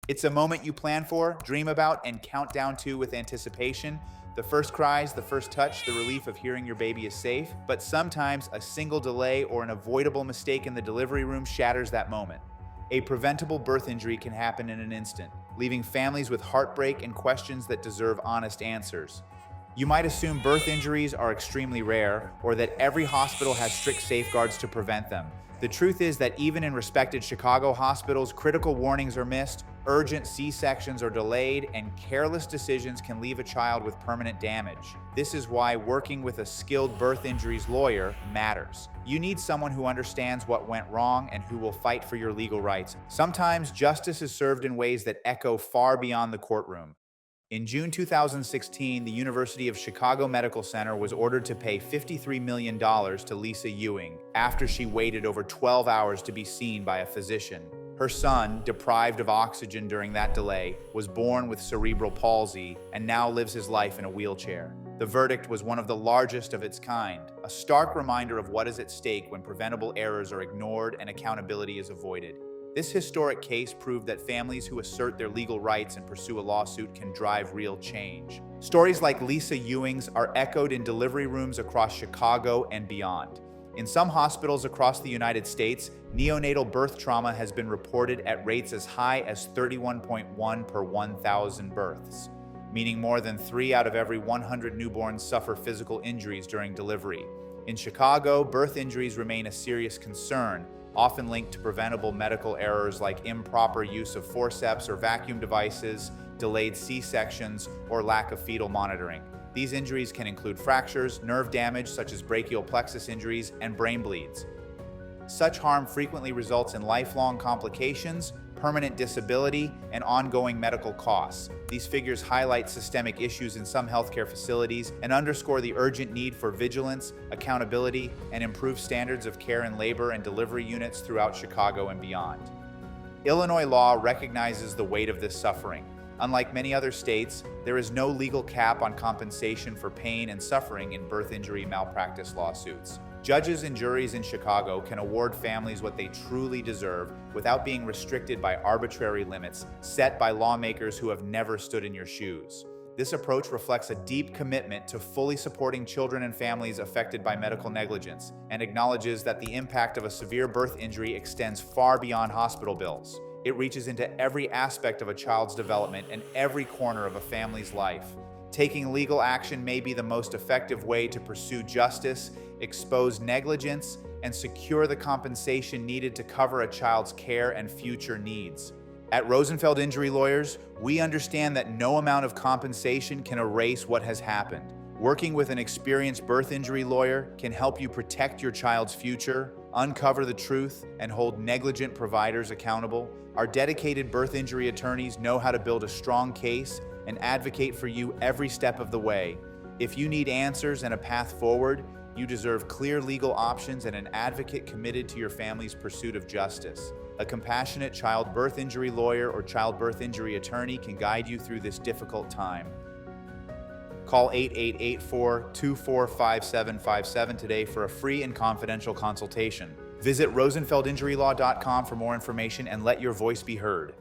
It's a moment you plan for, dream about, and count down to with anticipation. The first cries, the first touch, the relief of hearing your baby is safe, but sometimes a single delay or an avoidable mistake in the delivery room shatters that moment. A preventable birth injury can happen in an instant, leaving families with heartbreak and questions that deserve honest answers. You might assume birth injuries are extremely rare or that every hospital has strict safeguards to prevent them. The truth is that even in respected Chicago hospitals, critical warnings are missed, urgent C-sections are delayed, and careless decisions can leave a child with permanent damage. This is why working with a skilled birth injuries lawyer matters. You need someone who understands what went wrong and who will fight for your legal rights. Sometimes justice is served in ways that echo far beyond the courtroom. In June 2016, the University of Chicago Medical Center was ordered to pay $53 million to Lisa Ewing after she waited over 12 hours to be seen by a physician. Her son, deprived of oxygen during that delay, was born with cerebral palsy and now lives his life in a wheelchair. The verdict was one of the largest of its kind, a stark reminder of what is at stake when preventable errors are ignored and accountability is avoided. This historic case proved that families who assert their legal rights and pursue a lawsuit can drive real change. Stories like Lisa Ewing's are echoed in delivery rooms across Chicago and beyond. In some hospitals across the United States, neonatal birth trauma has been reported at rates as high as 31.1 per 1,000 births, meaning more than 3 out of every 100 newborns suffer physical injuries during delivery. In Chicago, birth injuries remain a serious concern, often linked to preventable medical errors like improper use of forceps or vacuum devices, delayed C-sections, or lack of fetal monitoring. These injuries can include fractures, nerve damage such as brachial plexus injuries, and brain bleeds. Such harm frequently results in lifelong complications, permanent disability, and ongoing medical costs. These figures highlight systemic issues in some healthcare facilities and underscore the urgent need for vigilance, accountability, and improved standards of care in labor and delivery units throughout Chicago and beyond. Illinois law recognizes the weight of this suffering. Unlike many other states, there is no legal cap on compensation for pain and suffering in birth injury malpractice lawsuits. Judges and juries in Chicago can award families what they truly deserve without being restricted by arbitrary limits set by lawmakers who have never stood in your shoes. This approach reflects a deep commitment to fully supporting children and families affected by medical negligence and acknowledges that the impact of a severe birth injury extends far beyond hospital bills. It reaches into every aspect of a child's development and every corner of a family's life. Taking legal action may be the most effective way to pursue justice, expose negligence, and secure the compensation needed to cover a child's care and future needs. At Rosenfeld Injury Lawyers, we understand that no amount of compensation can erase what has happened. Working with an experienced birth injury lawyer can help you protect your child's future, uncover the truth, and hold negligent providers accountable. Our dedicated birth injury attorneys know how to build a strong case and advocate for you every step of the way. If you need answers and a path forward, you deserve clear legal options and an advocate committed to your family's pursuit of justice. A compassionate childbirth injury lawyer or childbirth injury attorney can guide you through this difficult time. Call 8884-245757 today for a free and confidential consultation. Visit rosenfeldinjurylaw.com for more information and let your voice be heard.